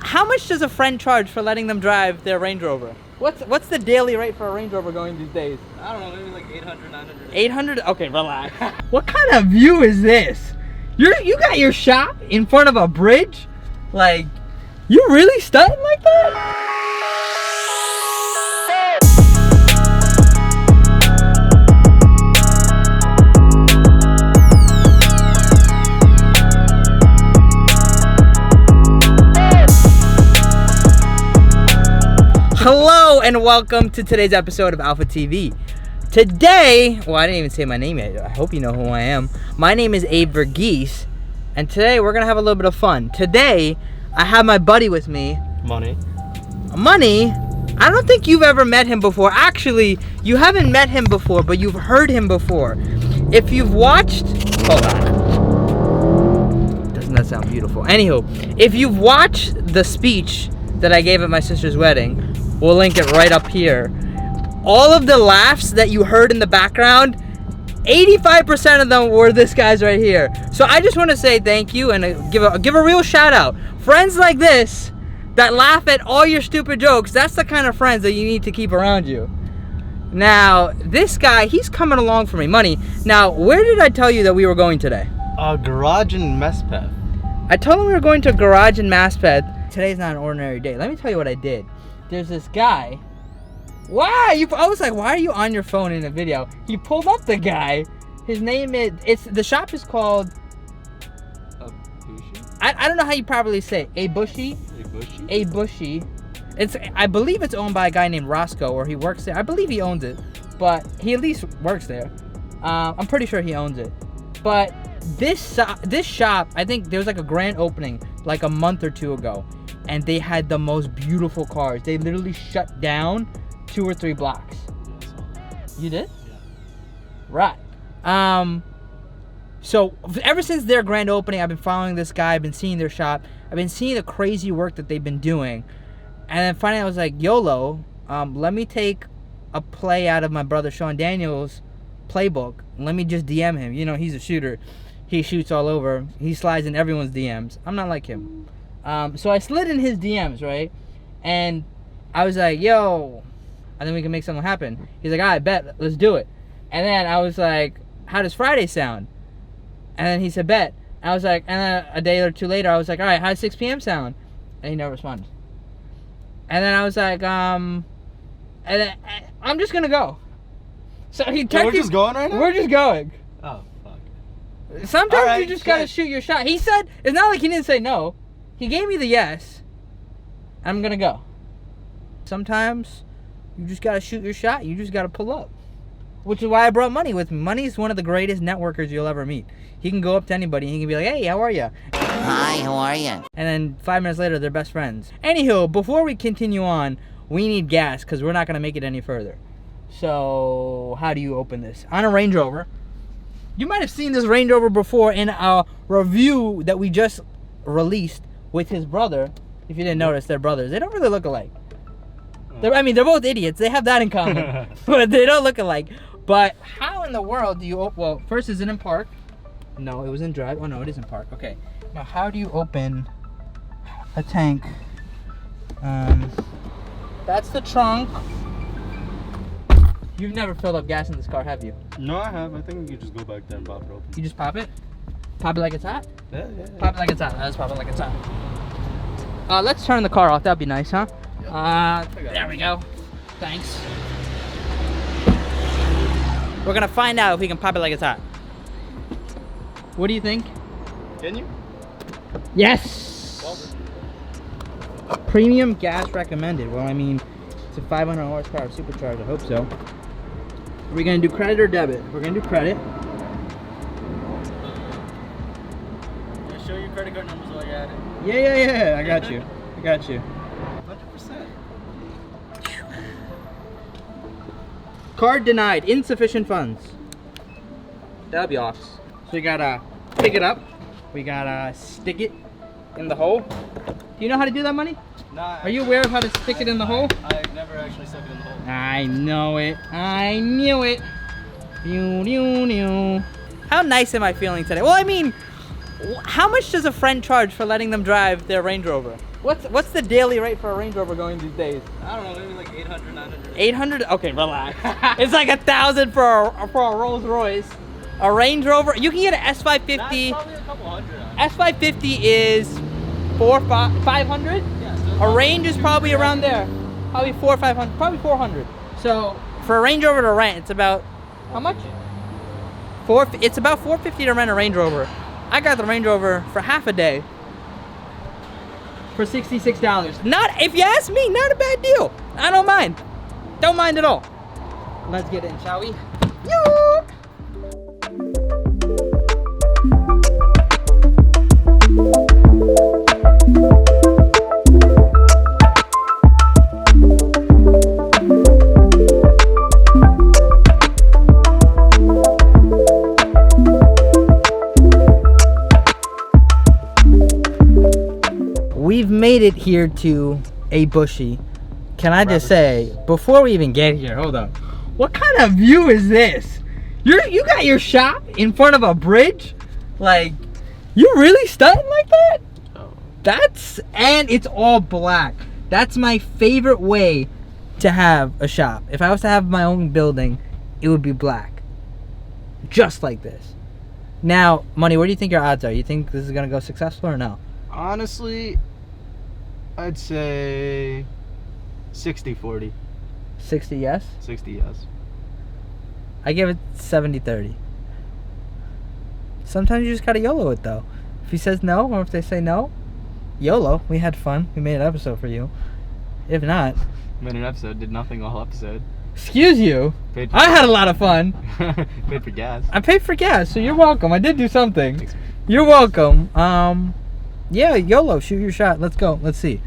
How much does a friend charge for letting them drive their Range Rover? What's the daily rate for a Range Rover going these days? I don't know, maybe like 800, 900. 800? Okay, relax. What kind of view is this? You got your shop in front of a bridge? Like, you really stunting like that? Hello and welcome to today's episode of Alpha TV. Today, well, I didn't even say my name yet. I hope you know who I am. My name is Abe Verghese, and today we're gonna have a little bit of fun. Today, I have my buddy with me. Money. Money? I don't think you've ever met him before. Actually, you haven't met him before, but you've heard him before. If you've watched, hold on. Doesn't that sound beautiful? Anywho, if you've watched the speech that I gave at my sister's wedding, we'll link it right up here. All of the laughs that you heard in the background, 85% of them were this guy's right here. So I just want to say thank you and give a real shout out. Friends like this that laugh at all your stupid jokes, that's the kind of friends that you need to keep around you. Now, this guy, he's coming along for me. Money. Now, where did I tell you that we were going today? Garage and Mespeth. I told him we were going to a garage in Mespeth. Today's not an ordinary day. Let me tell you what I did. There's this guy. Why? I was like, why are you on your phone in a video? He pulled up the guy. His name is, the shop is called ABUSHI? I don't know how you properly say it. ABUSHI? ABUSHI. I believe it's owned by a guy named Roscoe, or he works there. I believe he owns it, but he at least works there. I'm pretty sure he owns it. But this shop, I think there was like a grand opening like a month or two ago, and they had the most beautiful cars. They literally shut down 2 or 3 blocks. You did? Yeah. Right. So ever since their grand opening, I've been following this guy. I've been seeing their shop. I've been seeing the crazy work that they've been doing. And then finally I was like, YOLO, let me take a play out of my brother Sean Daniels' playbook. Let me just DM him. You know, he's a shooter. He shoots all over. He slides in everyone's DMs. I'm not like him. So I slid in his DMs, right? And I was like, yo, I think we can make something happen. He's like, all right, bet, let's do it. And then I was like, how does Friday sound? And then he said, bet. And I was like, and then a day or two later, I was like, all right, how does 6 p.m. sound? And he never responded. And then I was like, and then, I'm just gonna go. So he texted. So we're just going right now? We're just going. Oh, fuck. Sometimes right, you just gotta shoot your shot. He said, it's not like he didn't say no. He gave me the yes. I'm gonna go. Sometimes you just gotta shoot your shot. You just gotta pull up. Which is why I brought Money with me. Money is one of the greatest networkers you'll ever meet. He can go up to anybody and he can be like, hey, how are you? Hi, how are you? And then 5 minutes later, they're best friends. Anywho, before we continue on, we need gas because we're not gonna make it any further. So, how do you open this? On a Range Rover. You might have seen this Range Rover before in a review that we just released with his brother. If you didn't notice, they're brothers. They don't really look alike. They're both idiots. They have that in common. But they don't look alike. But how in the world do you open? Well, first, is it in park? No, it was in drive. Oh, no, it is in park. Okay. Now, how do you open a tank? That's the trunk. You've never filled up gas in this car, have you? No, I have. I think you just go back there and pop it open. You just pop it? Pop it like it's hot? Yeah. Pop it like it's hot. Let's pop it like it's hot. Let's turn the car off. That'd be nice, huh? There we go. Thanks. We're gonna find out if we can pop it like it's hot. What do you think? Can you? Yes! Premium gas recommended. Well, I mean, it's a 500 horsepower supercharged. I hope so. Are we gonna do credit or debit? We're gonna do credit. Can I show you credit card numbers while you're at it? Yeah. I got you. 100%. Card denied. Insufficient funds. That'll be off. So we gotta pick it up. We gotta stick it in the hole. Do you know how to do that, Money? Nah. Are you aware of how to stick it in the hole? I've never actually stuck it in the hole. I know it. I knew it. How nice am I feeling today? Well, I mean, how much does a friend charge for letting them drive their Range Rover? What's the daily rate for a Range Rover going these days? I don't know, maybe like 800, 900. 800? Okay, relax. It's like 1,000 for a Rolls Royce. A Range Rover, you can get an That's S550. probably a couple hundred. S550 is 500. Yeah, so A Range is probably around there. Probably 400 or 500, probably 400. So for a Range Rover to rent, it's about how much? It's about 450 to rent a Range Rover. I got the Range Rover for half a day for $66. Not, if you ask me, not a bad deal. I don't mind. Don't mind at all. Let's get in, shall we? Yoo! We've made it here to ABUSHI. Can I just say, before we even get here, hold up. What kind of view is this? You got your shop in front of a bridge? Like, you really stunting like that? Oh. And it's all black. That's my favorite way to have a shop. If I was to have my own building, it would be black. Just like this. Now, Money, what do you think your odds are? You think this is gonna go successful or no? Honestly, I'd say 60-40. 60 yes? 60 yes. I give it 70-30. Sometimes you just gotta YOLO it though. If he says no, or if they say no, YOLO. We had fun. We made an episode for you. If not, Made an episode, did nothing all episode. excuse you. Paid for I had a lot of fun. Paid for gas. I paid for gas, so you're welcome. I did do something. Thanks. You're welcome. Yeah, YOLO. Shoot your shot. Let's go. Let's see.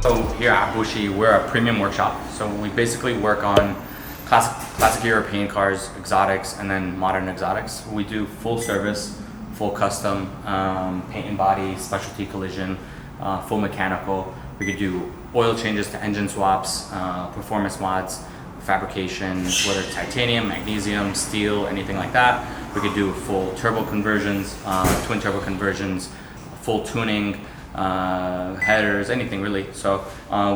So here at ABUSHI, we're a premium workshop. So we basically work on classic European cars, exotics, and then modern exotics. We do full service, full custom, paint and body, specialty collision, full mechanical. We could do oil changes to engine swaps, performance mods, fabrication, whether it's titanium, magnesium, steel, anything like that. We could do full turbo conversions, twin turbo conversions, full tuning, headers, anything really. So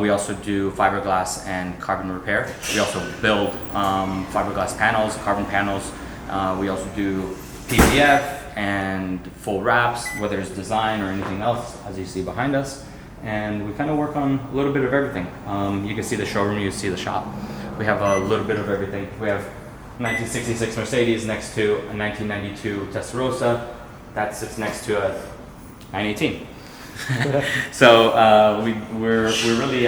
we also do fiberglass and carbon repair. We also build fiberglass panels, carbon panels. We also do PVF and full wraps, whether it's design or anything else, as you see behind us. And we kind of work on a little bit of everything. You can see the showroom, you can see the shop. We have a little bit of everything. We have 1966 Mercedes next to a 1992 Testarossa. That sits next to a 918. So we're really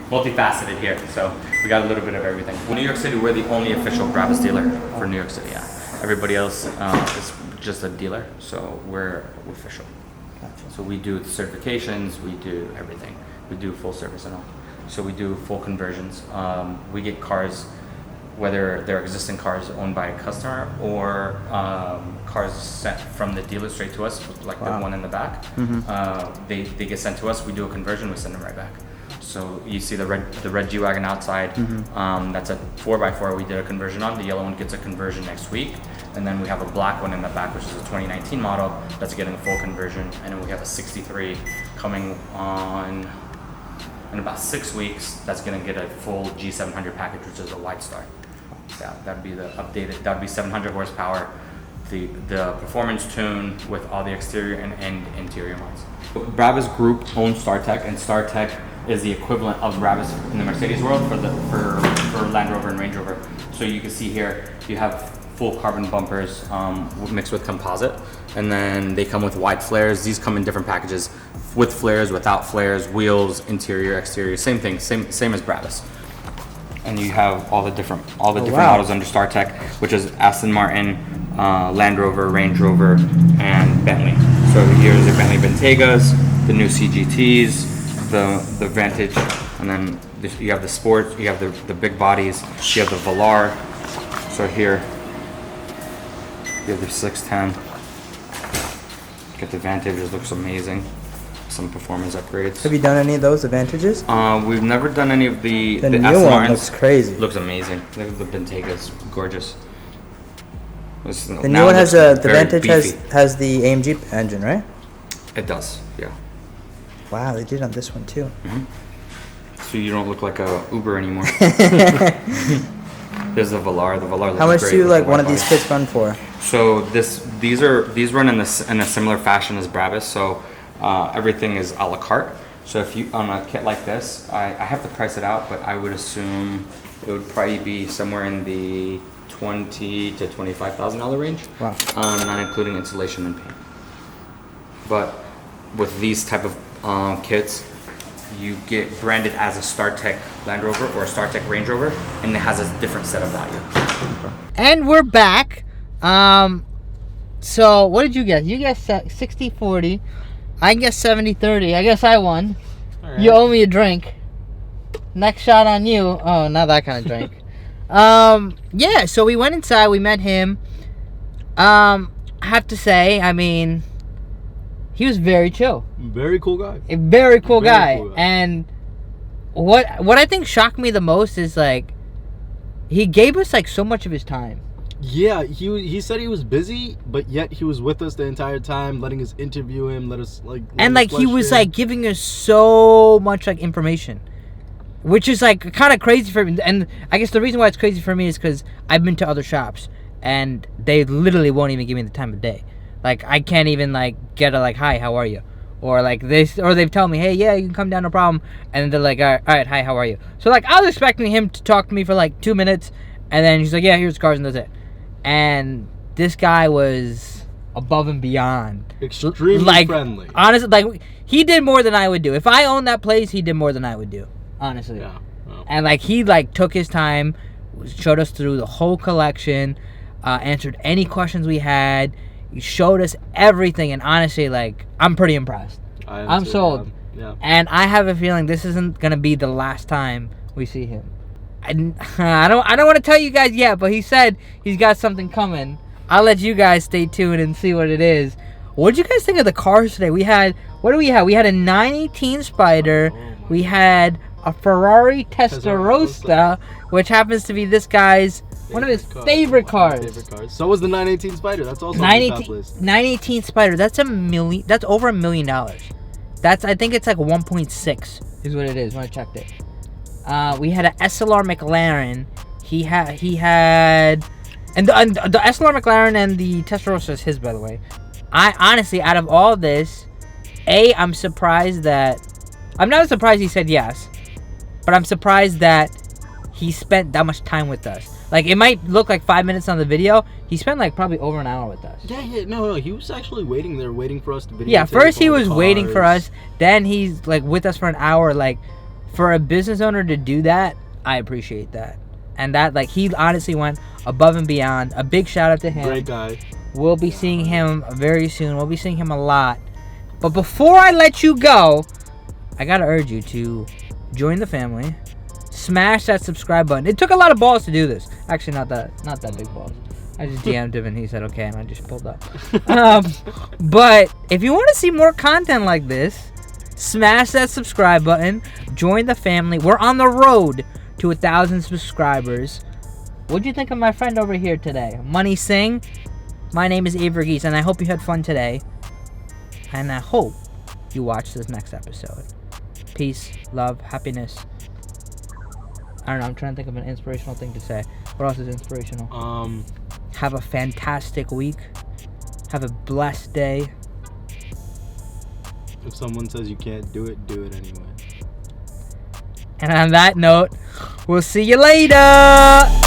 multifaceted here. So we got a little bit of everything. In New York City, we're the only official Brabus dealer for New York City. Yeah. Everybody else is just a dealer. So we're official. Gotcha. So we do certifications, we do everything. We do full service and all. So we do full conversions. We get cars, whether they're existing cars owned by a customer or cars sent from the dealer straight to us, like the one in the back. They get sent to us, we do a conversion, we send them right back. So you see the red G-Wagon outside, that's a 4x4 we did a conversion on. The yellow one gets a conversion next week. And then we have a black one in the back, which is a 2019 model, that's getting a full conversion. And then we have a 63 coming on in about 6 weeks, that's gonna get a full G700 package, which is a wide star. Yeah, that'd be the updated, that'd be 700 horsepower, the performance tune with all the exterior and interior mods. Brabus Group owns StarTech, and StarTech is the equivalent of Brabus in the Mercedes world for Land Rover and Range Rover. So you can see here, you have full carbon bumpers mixed with composite, and then they come with wide flares. These come in different packages, with flares, without flares, wheels, interior, exterior, same thing, same as Brabus. And you have all the different models under StarTech, which is Aston Martin, Land Rover, Range Rover, and Bentley. So here's the Bentley Bentegas, the new CGTs, the Vantage, and then you have the Sport, you have the big bodies, you have the Velar. So here, you have the 610. Get the Vantage, it looks amazing. Some performance upgrades. Have you done any of those advantages? We've never done any of the new Aston one Martins. looks crazy. Looks amazing. Look at the Bentega's gorgeous. The new one has the Vantage has the AMG engine, right? It does, yeah. Wow, they did on this one too. So you don't look like a Uber anymore. There's the Velar. The Velar looks How much great do with like the one of white these body. kits run for? So these run in a similar fashion as Brabus. So everything is a la carte. So if you on a kit like this, I have to price it out, but I would assume it would probably be somewhere in the $20,000 to $25,000 range. Wow. Not including installation and paint. But with these type of kits, you get branded as a StarTech Land Rover or a StarTech Range Rover, and it has a different set of value. And we're back. So what did you guess? You guessed 60-40. I guessed 70-30. I guess I won. Right. You owe me a drink. Next shot on you. Oh, not that kind of drink. Yeah, so we went inside, we met him. I have to say, I mean, he was very chill. Very cool guy. A very cool guy. Cool guy. And what I think shocked me the most is like he gave us like so much of his time. Yeah, he said he was busy, but yet he was with us the entire time, letting us interview him, let us like. And like he was like giving us so much like information, which is like kind of crazy for me. And I guess the reason why it's crazy for me is because I've been to other shops and they literally won't even give me the time of day. Like I can't even like get a like hi, how are you, or like this, or they tell me hey yeah you can come down no problem, and then they're like all right hi how are you. So like I was expecting him to talk to me for like 2 minutes, and then he's like yeah here's the cars and that's it. And this guy was above and beyond. Extremely like, friendly. Honestly, like he did more than I would do. If I owned that place, he did more than I would do. Honestly. Yeah. And like he like took his time, showed us through the whole collection, answered any questions we had. He showed us everything, and honestly, like I'm pretty impressed. I'm sold. Yeah. And I have a feeling this isn't gonna be the last time we see him. I don't want to tell you guys yet, but he said he's got something coming. I'll let you guys stay tuned and see what it is. What did you guys think of the cars today? We had, what do we have? We had a 918 Spider. We had a Ferrari Testarossa, which happens to be this guy's one of his favorite cars. So was the 918 Spider. That's also on the top list. 918 Spider. That's over $1 million. That's I think it's like 1.6 is what it is when I checked it. We had an SLR McLaren. He had, and the SLR McLaren and the Testarossa is his, by the way. I honestly, out of all this, I'm surprised that, I'm not surprised he said yes, but I'm surprised that he spent that much time with us. Like it might look like 5 minutes on the video. He spent like probably over an hour with us. Yeah, no, he was actually waiting for us to video. Yeah, first he was waiting for us. Then he's like with us for an hour, like for a business owner to do that, I appreciate that. And that, like, he honestly went above and beyond. A big shout out to him. Great guy. We'll be seeing him very soon. We'll be seeing him a lot. But before I let you go, I gotta urge you to join the family. Smash that subscribe button. It took a lot of balls to do this. Actually, not that big balls. I just DM'd him and he said okay, and I just pulled up. But if you want to see more content like this, smash that subscribe button. Join the family. We're on the road to 1,000 subscribers. What'd you think of my friend over here today, Money Singh? My name is Avery Geese, and I hope you had fun today. And I hope you watch this next episode. Peace, love, happiness. I don't know, I'm trying to think of an inspirational thing to say. What else is inspirational? Have a fantastic week. Have a blessed day. If someone says you can't do it anyway. And on that note, we'll see you later.